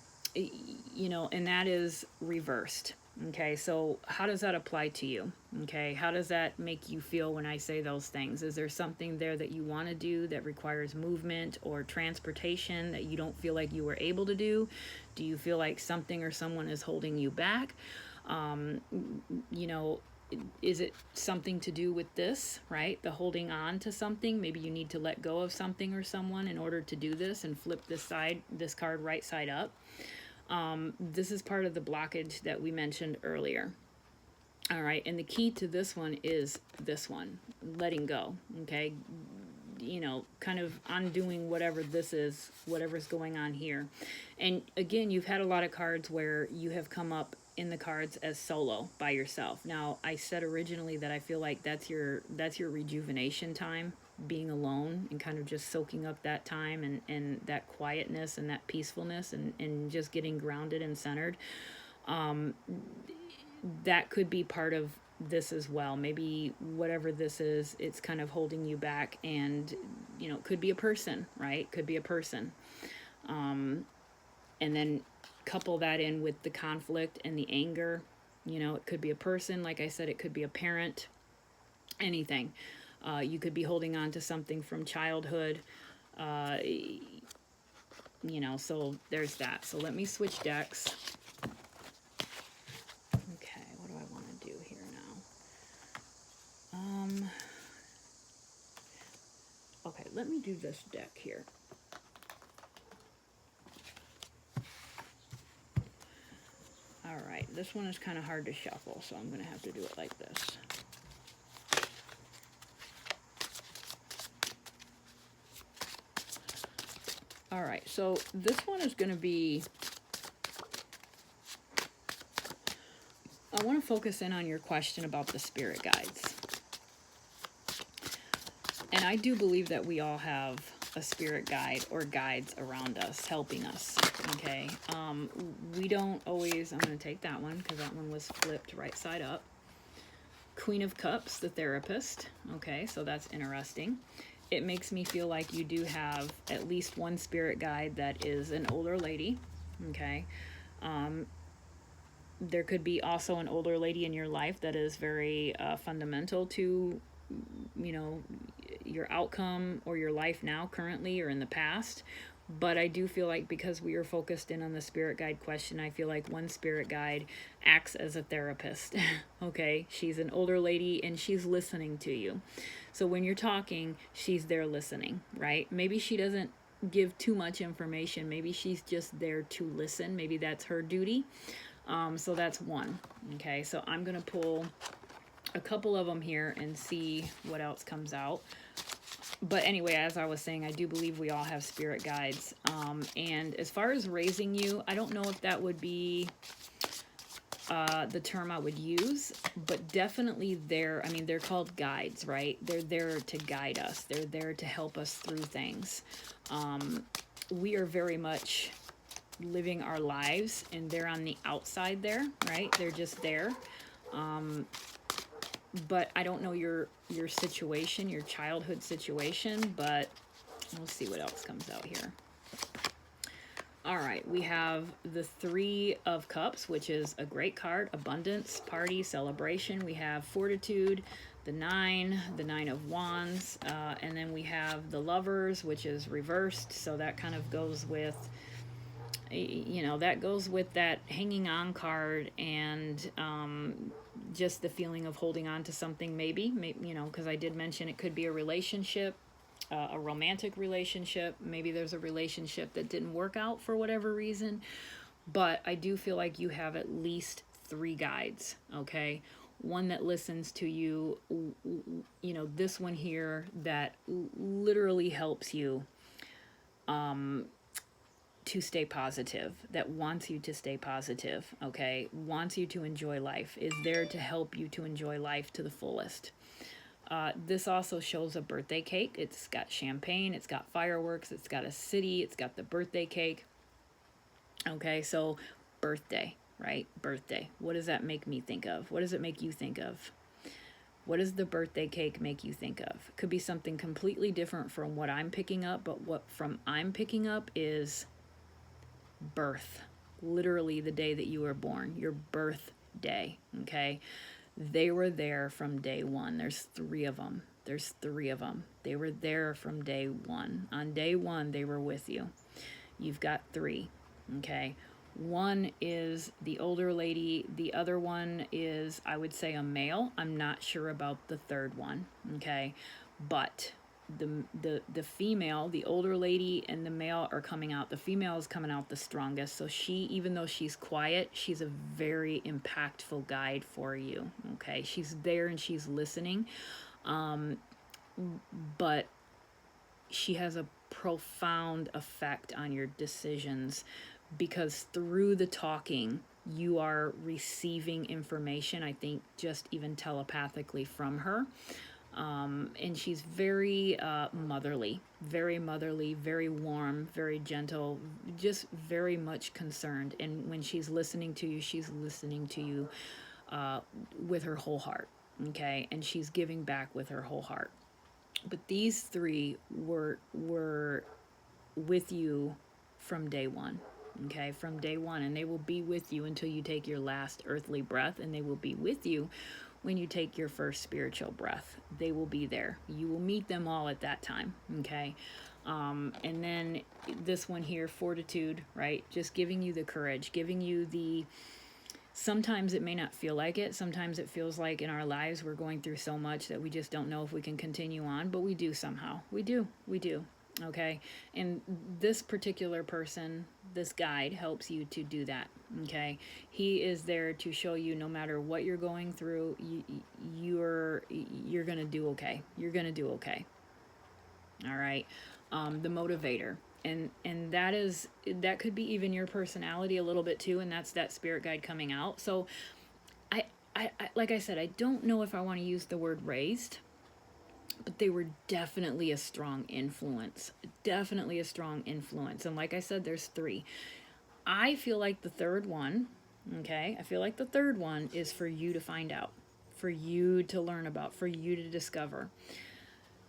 Speaker 1: that is reversed. Okay, so how does that apply to you? Okay, how does that make you feel when I say those things? Is there something there that you want to do that requires movement or transportation that you don't feel like you were able to do? Do you feel like something or someone is holding you back? Is it something to do with this, right? The holding on to something. Maybe you need to let go of something or someone in order to do this, and flip this card right side up. This is part of the blockage that we mentioned earlier. All right. And the key to this one is this one, letting go. Okay. Kind of undoing whatever this is, whatever's going on here. And again, you've had a lot of cards where you have come up in the cards as solo by yourself. Now, I said originally that I feel like that's your rejuvenation time, being alone and kind of just soaking up that time and that quietness and that peacefulness and just getting grounded and centered. That could be part of this as well. Maybe whatever this is, it's kind of holding you back, and it could be a person, right? Could be a person. And then couple that in with the conflict and the anger. It could be a person, like I said, it could be a parent, anything. You could be holding on to something from childhood, so there's that. So let me switch decks. Okay, what do I want to do here now? Okay, let me do this deck here. All right, this one is kind of hard to shuffle, so I'm going to have to do it like this. All right, so this one is going to be, I want to focus in on your question about the spirit guides. And I do believe that we all have a spirit guide or guides around us, helping us, okay? We don't always, I'm going to take that one because that one was flipped right side up. Queen of Cups, the therapist, okay, so that's interesting. It makes me feel like you do have at least one spirit guide that is an older lady, okay? There could be also an older lady in your life that is very fundamental to, your outcome or your life now, currently, or in the past. But I do feel like because we are focused in on the spirit guide question, I feel like one spirit guide acts as a therapist. Okay, she's an older lady and she's listening to you. So when you're talking, she's there listening, right? Maybe she doesn't give too much information. Maybe she's just there to listen. Maybe that's her duty. So that's one. Okay, so I'm going to pull a couple of them here and see what else comes out. But anyway, as I was saying, I do believe we all have spirit guides. And as far as raising you, I don't know if that would be the term I would use, but definitely they're called guides, right? They're there to guide us. They're there to help us through things. We are very much living our lives, and they're on the outside there, right? They're just there. But I don't know your situation, your childhood situation, but we'll see what else comes out here. All right, we have the Three of Cups, which is a great card: abundance, party, celebration. We have fortitude, the Nine of Wands, and then we have the Lovers, which is reversed. So that kind of goes with, that goes with that hanging on card, and just the feeling of holding on to something, maybe, because I did mention it could be a relationship. A romantic relationship. Maybe there's a relationship that didn't work out for whatever reason, but I do feel like you have at least 3 guides, okay? One that listens to you, this one here that literally helps you to stay positive, that wants you to stay positive, okay? Wants you to enjoy life, is there to help you to enjoy life to the fullest. This also shows a birthday cake. It's got champagne, it's got fireworks, it's got a city, it's got the birthday cake. Okay, so birthday, right? Birthday. What does that make me think of? What does it make you think of? What does the birthday cake make you think of? Could be something completely different from what I'm picking up, but what I'm picking up is birth. Literally the day that you were born, your birthday, okay? They were there from day one. There's 3 of them. They were there from day one. On day one, they were with you. You've got 3, okay? One is the older lady. The other one is, I would say, a male. I'm not sure about the third one, okay? But the female, the older lady, and the male are coming out. The female is coming out the strongest. So she, even though she's quiet, she's a very impactful guide for you. Okay, she's there and she's listening, but she has a profound effect on your decisions, because through the talking, you are receiving information, I think, just even telepathically from her. And she's very motherly, very warm, very gentle, just very much concerned. And when she's listening to you with her whole heart, okay? And she's giving back with her whole heart. But these 3 were with you from day one, okay? From day one, and they will be with you until you take your last earthly breath, and they will be with you when you take your first spiritual breath. They will be there. You will meet them all at that time, okay? And then this one here, fortitude, right? Just giving you the courage, giving you sometimes it may not feel like it. Sometimes it feels like in our lives we're going through so much that we just don't know if we can continue on, but we do somehow. We do. Okay, and this particular person, this guide, helps you to do that. Okay, he is there to show you, no matter what you're going through, you're gonna do okay. You're gonna do okay. All right, the motivator, and that could be even your personality a little bit too, and that's that spirit guide coming out. So, I like I said, I don't know if I want to use the word raised, but they were definitely a strong influence. And like I said, there's 3. I feel like the third one, okay? I feel like the third one is for you to find out, for you to learn about, for you to discover.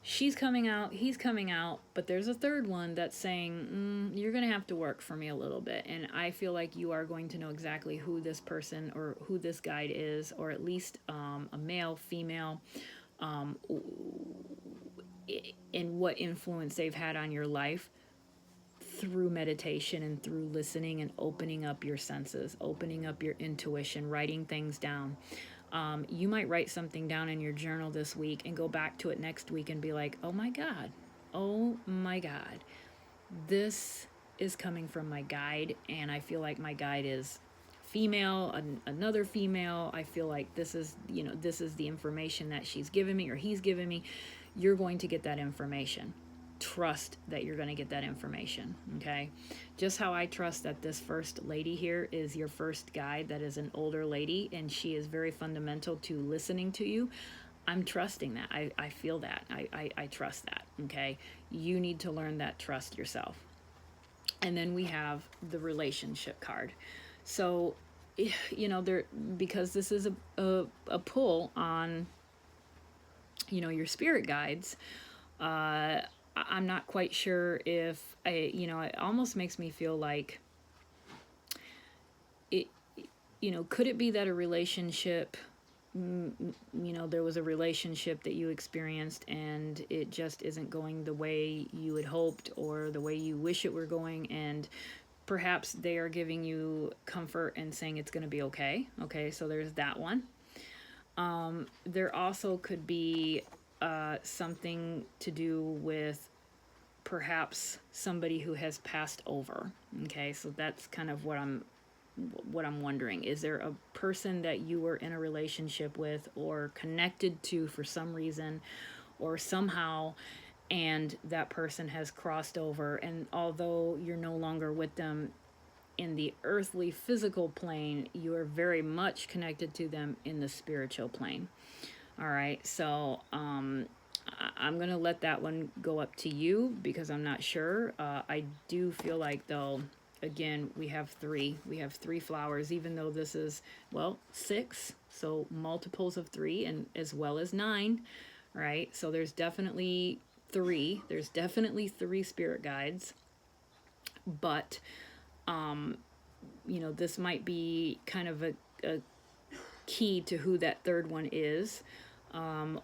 Speaker 1: She's coming out, he's coming out, but there's a third one that's saying, you're going to have to work for me a little bit. And I feel like you are going to know exactly who this person or who this guide is, or at least a male, female, and what influence they've had on your life through meditation and through listening and opening up your senses, opening up your intuition, writing things down. You might write something down in your journal this week and go back to it next week and be like, oh my God, this is coming from my guide, and I feel like my guide is female, another female, I feel like this is, you know, this is the information that she's given me or he's given me. You're going to get that information. Trust that you're going to get that information. Okay. Just how I trust that this first lady here is your first guide, that is an older lady, and she is very fundamental to listening to you. I'm trusting that. I feel that. I trust that. Okay. You need to learn that trust yourself. And then we have the relationship card. So, you know, there, because this is a pull on, you know, your spirit guides, I'm not quite sure if you know, it almost makes me feel like it, you know, could it be that a relationship, you know, there was a relationship that you experienced and it just isn't going the way you had hoped or the way you wish it were going, and perhaps they are giving you comfort and saying it's going to be okay. Okay, so there's that one. There also could be something to do with perhaps somebody who has passed over. Okay, so that's kind of what I'm wondering. Is there a person that you were in a relationship with or connected to for some reason or somehow, and that person has crossed over, and although you're no longer with them in the earthly physical plane, you are very much connected to them in the spiritual plane. All right, so I'm going to let that one go up to you because I'm not sure. I do feel like, though, again, we have three flowers, even though this is, well, 6, so multiples of 3, and as well as 9, right? So there's definitely 3 spirit guides, but you know, this might be kind of a key to who that third one is.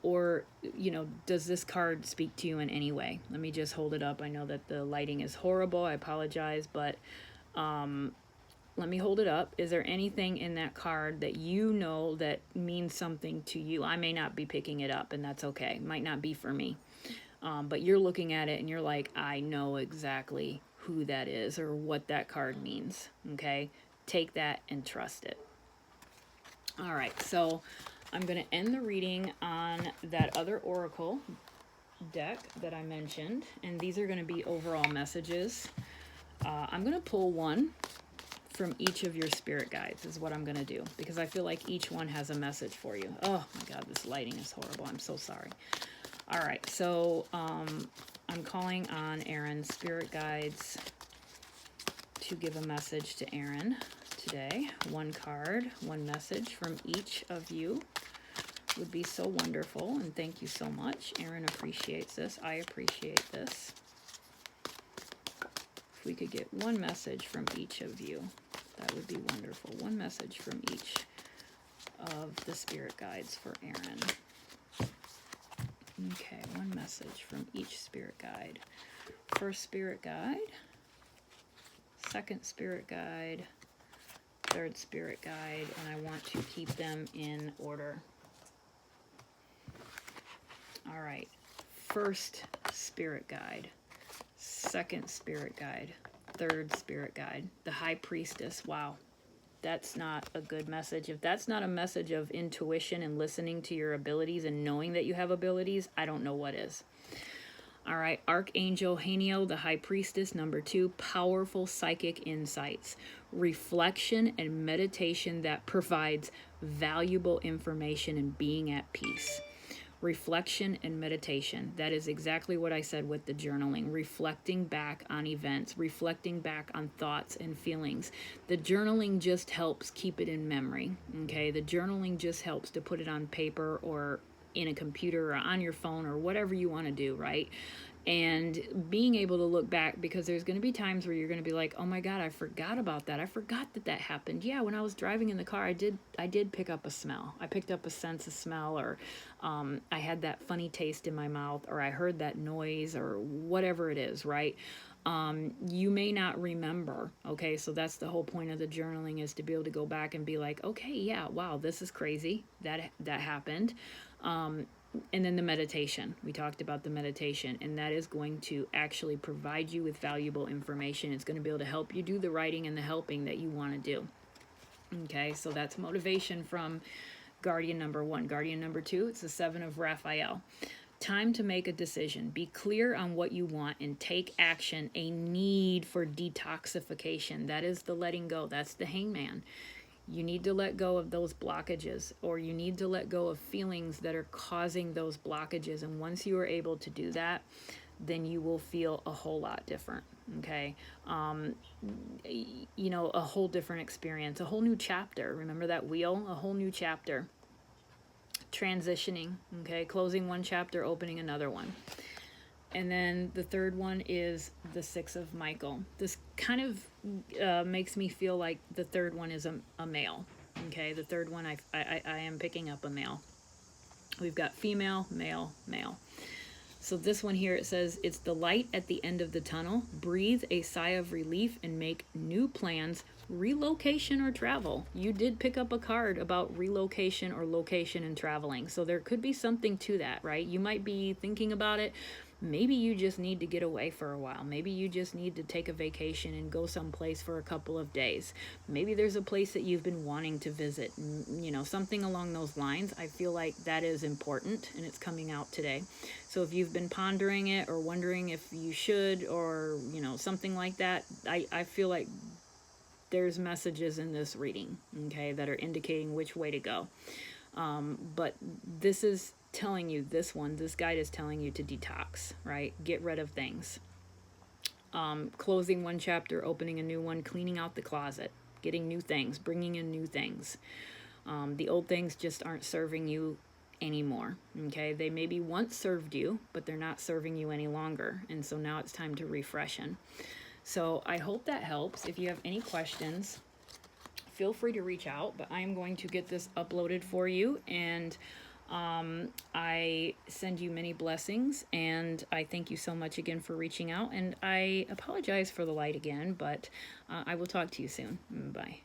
Speaker 1: Or, you know, does this card speak to you in any way? Let me just hold it up. I know that the lighting is horrible. I apologize, but let me hold it up. Is there anything in that card that you know that means something to you? I may not be picking it up, and that's okay. It might not be for me. But you're looking at it and you're like, I know exactly who that is or what that card means. Okay? Take that and trust it. All right, so I'm going to end the reading on that other oracle deck that I mentioned, and these are going to be overall messages. I'm going to pull one from each of your spirit guides is what I'm going to do, because I feel like each one has a message for you. Oh my God, this lighting is horrible. I'm so sorry. All right, so I'm calling on Erin's spirit guides to give a message to Erin today. One card, one message from each of you would be so wonderful, and thank you so much. Erin appreciates this. I appreciate this. If we could get one message from each of you, that would be wonderful. One message from each of the spirit guides for Erin. Okay, one message from each spirit guide. First spirit guide, second spirit guide, third spirit guide, and I want to keep them in order. All right, first spirit guide, second spirit guide, third spirit guide, the high priestess. Wow, that's not a good message. If that's not a message of intuition and listening to your abilities and knowing that you have abilities, I don't know what is. All right, Archangel Haniel, the high priestess, number 2, powerful psychic insights, reflection and meditation that provides valuable information and being at peace. Reflection and meditation. That is exactly what I said with the journaling. Reflecting back on events, reflecting back on thoughts and feelings. The journaling just helps keep it in memory. Okay, the journaling just helps to put it on paper or in a computer or on your phone or whatever you want to do, right? And being able to look back, because there's going to be times where you're going to be like, oh my God, I forgot about that. I forgot that happened. Yeah, when I was driving in the car, I did pick up a smell. I picked up a sense of smell, or I had that funny taste in my mouth, or I heard that noise, or whatever it is, right? You may not remember. Okay, so that's the whole point of the journaling, is to be able to go back and be like, okay, yeah, wow, this is crazy. That happened. And then the meditation. We talked about the meditation, and that is going to actually provide you with valuable information. It's going to be able to help you do the writing and the helping that you want to do. Okay, so that's motivation from guardian number 1. Guardian number 2, it's the 7 of Raphael. Time to make a decision. Be clear on what you want and take action. A need for detoxification. That is the letting go. That's the hangman. You need to let go of those blockages, or you need to let go of feelings that are causing those blockages. And once you are able to do that, then you will feel a whole lot different. Okay. You know, a whole different experience, a whole new chapter. Remember that wheel? A whole new chapter. Transitioning. Okay. Closing one chapter, opening another one. And then the third one is the 6 of Michael. This kind of makes me feel like the third one is a male. Okay, the third one, I am picking up a male. We've got female, male, male. So this one here, it says, it's the light at the end of the tunnel. Breathe a sigh of relief and make new plans, relocation or travel. You did pick up a card about relocation or location and traveling. So there could be something to that, right? You might be thinking about it. Maybe you just need to get away for a while. Maybe you just need to take a vacation and go someplace for a couple of days. Maybe there's a place that you've been wanting to visit, you know, something along those lines. I feel like that is important, and it's coming out today. So if you've been pondering it or wondering if you should, or, you know, something like that, I feel like there's messages in this reading, okay, that are indicating which way to go. But this is telling you, this guide is telling you to detox, right? Get rid of things. Closing one chapter, opening a new one, cleaning out the closet, getting new things, bringing in new things. The old things just aren't serving you anymore, okay? They maybe once served you, but they're not serving you any longer. And so now it's time to refreshen. So I hope that helps. If you have any questions, feel free to reach out, but I'm going to get this uploaded for you, and I send you many blessings, and I thank you so much again for reaching out, and I apologize for the light again, but I will talk to you soon. Bye.